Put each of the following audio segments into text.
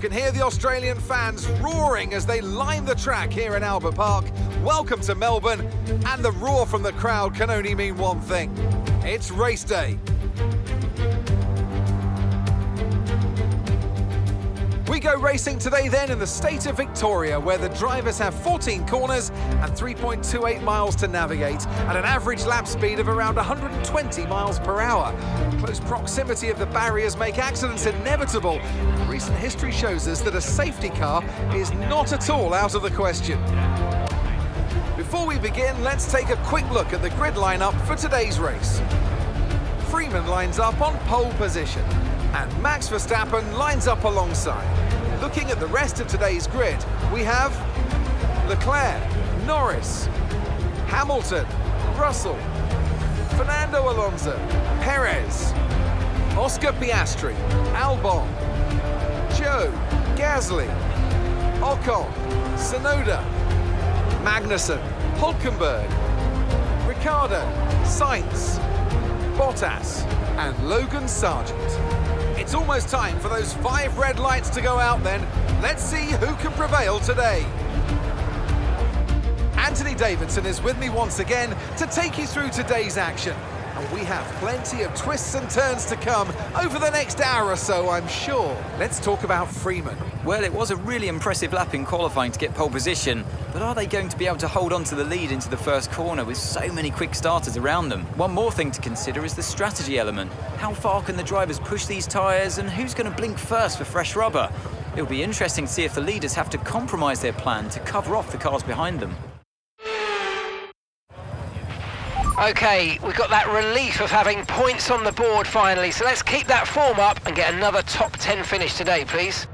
can hear the Australian fans roaring as they line the track here in Albert Park. Welcome to Melbourne, and the roar from the crowd can only mean one thing. It's race day. We go racing today then in the state of Victoria, where the drivers have 14 corners and 3.28 miles to navigate at an average lap speed of around 120 miles per hour. Close proximity of the barriers make accidents inevitable. Recent history shows us that a safety car is not at all out of the question. Before we begin, let's take a quick look at the grid lineup for today's race. Freeman lines up on pole position, and Max Verstappen lines up alongside. Looking at the rest of today's grid, we have Leclerc, Norris, Hamilton, Russell, Fernando Alonso, Perez, Oscar Piastri, Albon, Joe, Gasly, Ocon, Tsunoda, Magnussen, Hülkenberg, Ricciardo, Sainz, Bottas, and Logan Sargent. It's almost time for those 5 red lights to go out then. Let's see who can prevail today. Anthony Davidson is with me once again to take you through today's action. And we have plenty of twists and turns to come over the next hour or so, I'm sure. Let's talk about Freeman. Well, it was a really impressive lap in qualifying to get pole position, but are they going to be able to hold on to the lead into the first corner with so many quick starters around them? One more thing to consider is the strategy element. How far can the drivers push these tyres, and who's going to blink first for fresh rubber? It'll be interesting to see if the leaders have to compromise their plan to cover off the cars behind them. Okay, we've got that relief of having points on the board finally, so let's keep that form up and get another top 10 finish today, please.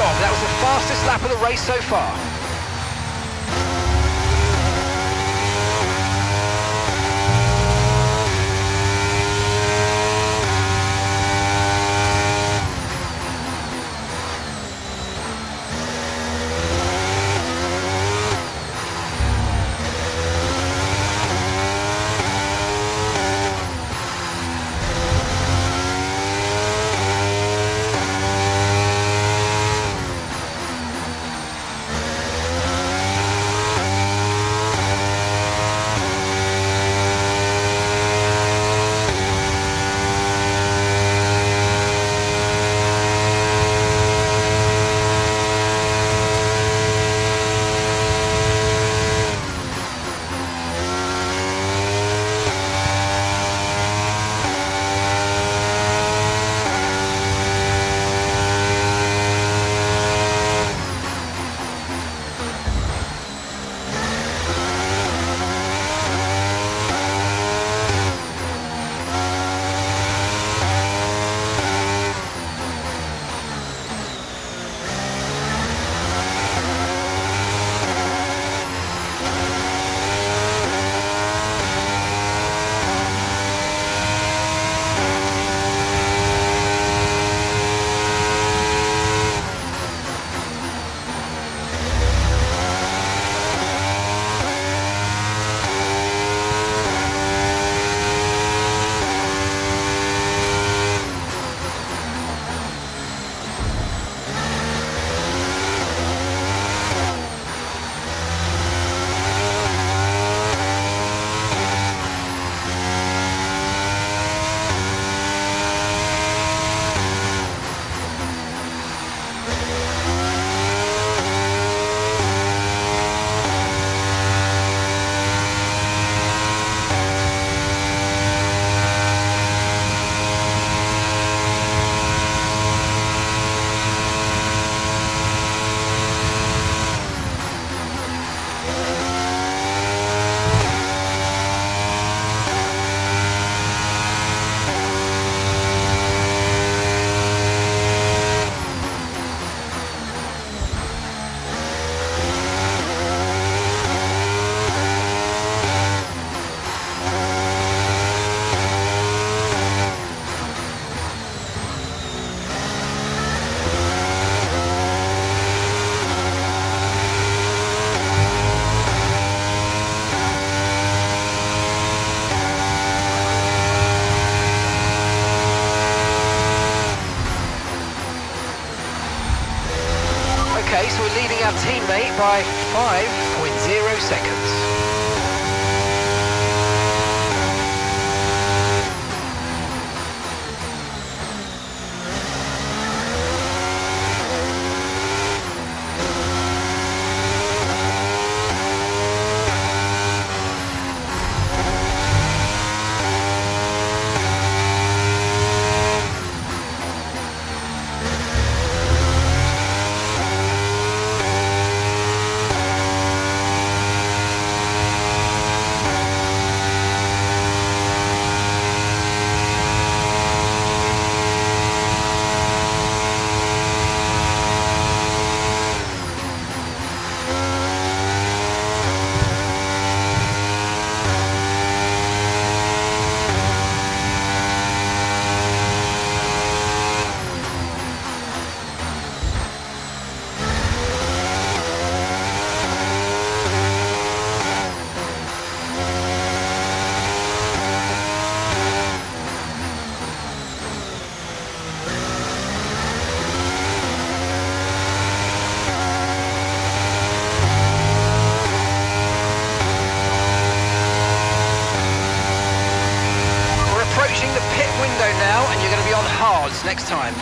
job. That was the fastest lap of the race so far. Okay, so we're leading our teammate by 5.0 seconds. Now, and you're going to be on hards next time.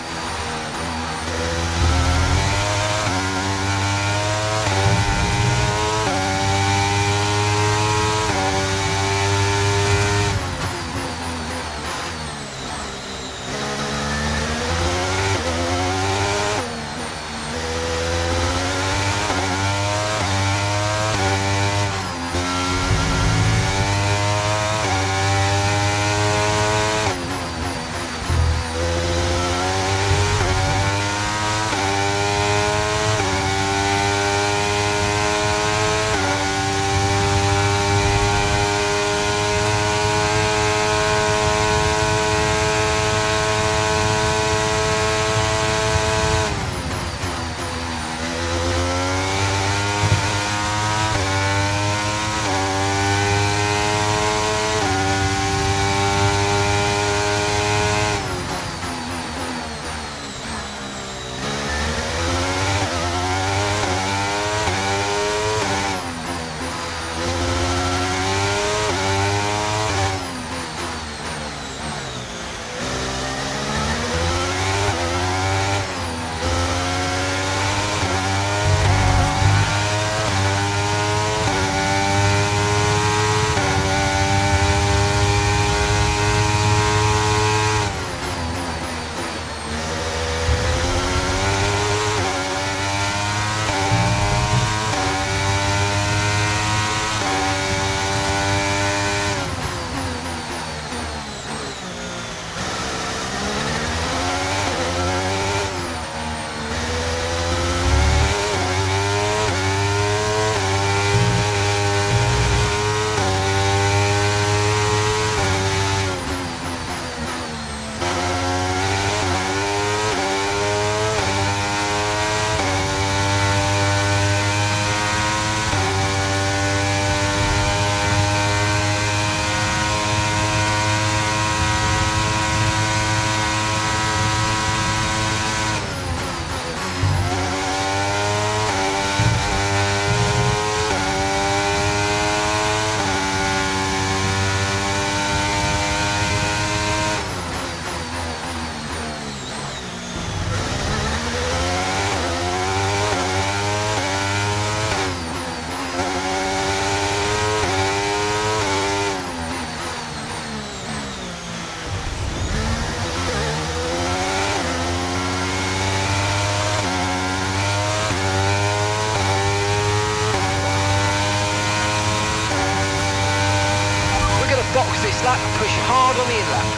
lap, push hard on the in-lap.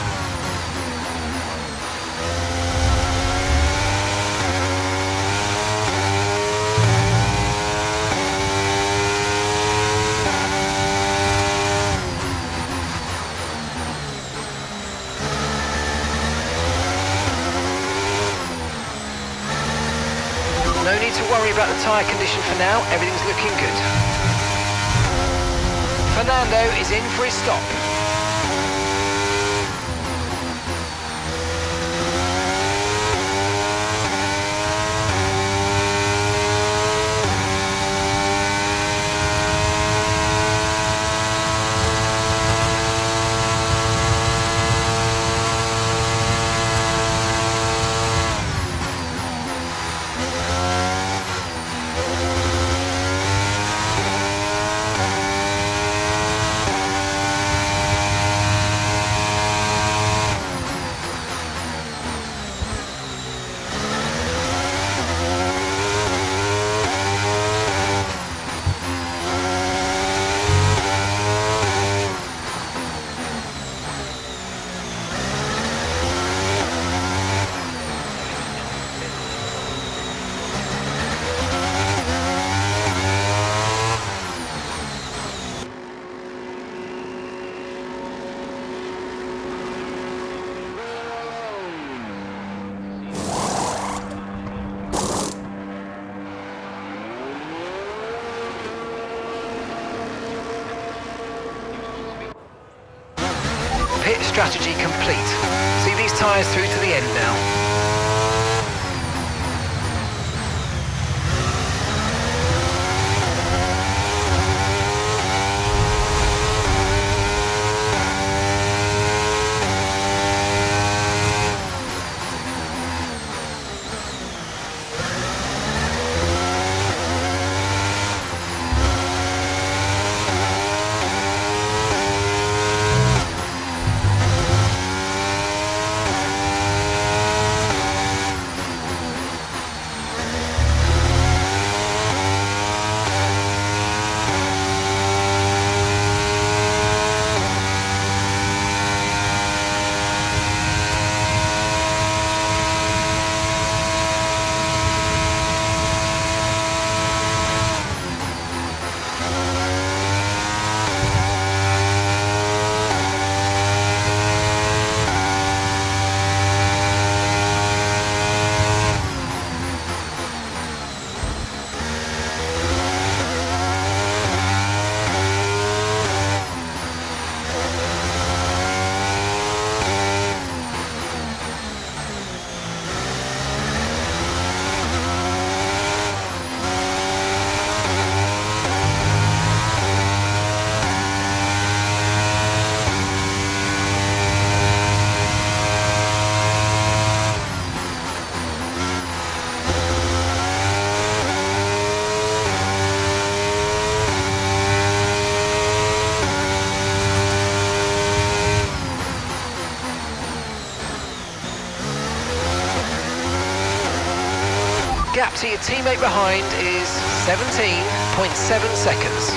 No need to worry about the tyre condition for now, everything's looking good. Fernando is in for his stop. Pit strategy complete. See these tyres through to the end now. Gap to your teammate behind is 17.7 seconds.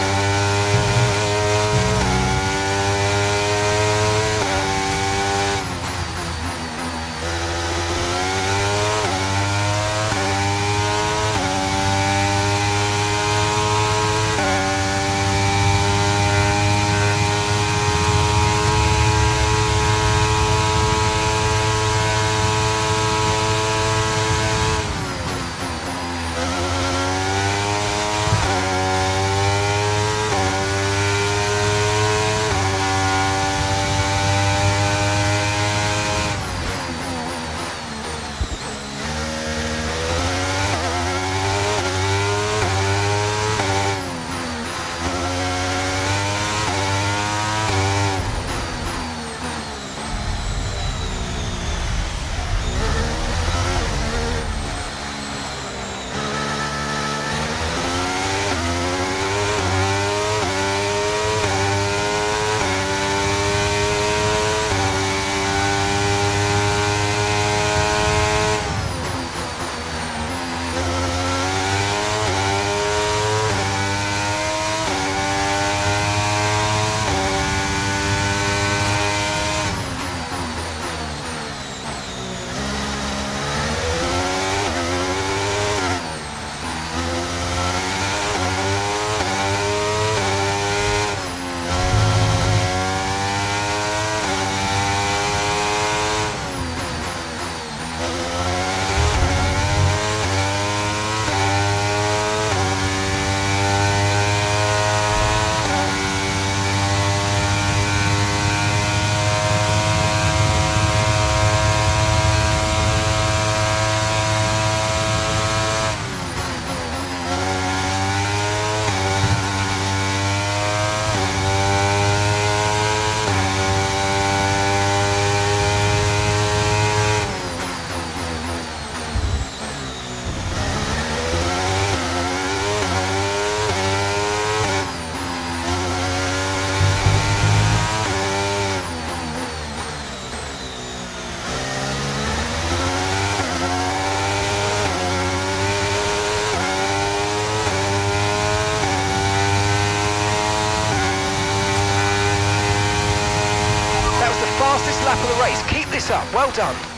this up. Well done.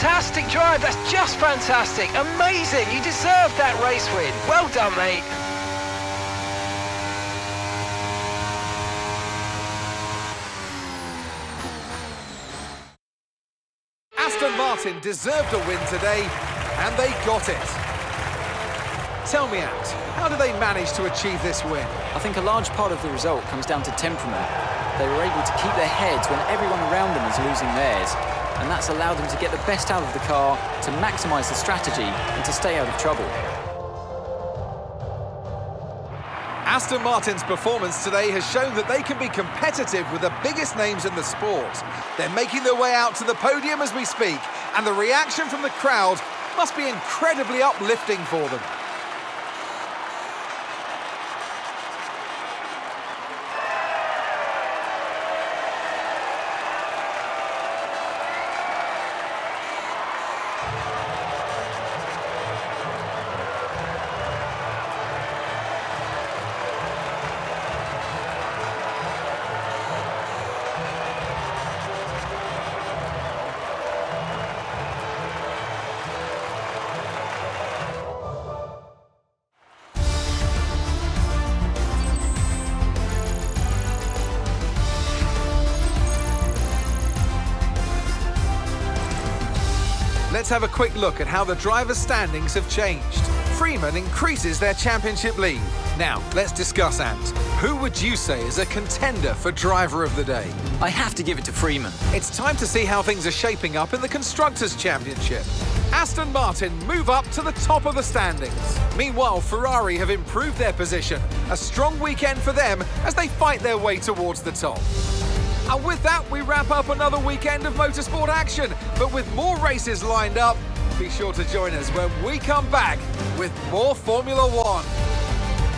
fantastic drive. That's just fantastic. Amazing. You deserved that race win. Well done, mate. Aston Martin deserved a win today, and they got it. Tell me, Ant, how did they manage to achieve this win? I think a large part of the result comes down to temperament. They were able to keep their heads when everyone around them is losing theirs, and that's allowed them to get the best out of the car, to maximise the strategy, and to stay out of trouble. Aston Martin's performance today has shown that they can be competitive with the biggest names in the sport. They're making their way out to the podium as we speak, and the reaction from the crowd must be incredibly uplifting for them. Let's have a quick look at how the drivers' standings have changed. Freeman increases their championship lead. Now, let's discuss, Ant. Who would you say is a contender for driver of the day? I have to give it to Freeman. It's time to see how things are shaping up in the Constructors' Championship. Aston Martin move up to the top of the standings. Meanwhile, Ferrari have improved their position. A strong weekend for them as they fight their way towards the top. And with that, we wrap up another weekend of motorsport action. But with more races lined up, be sure to join us when we come back with more Formula One.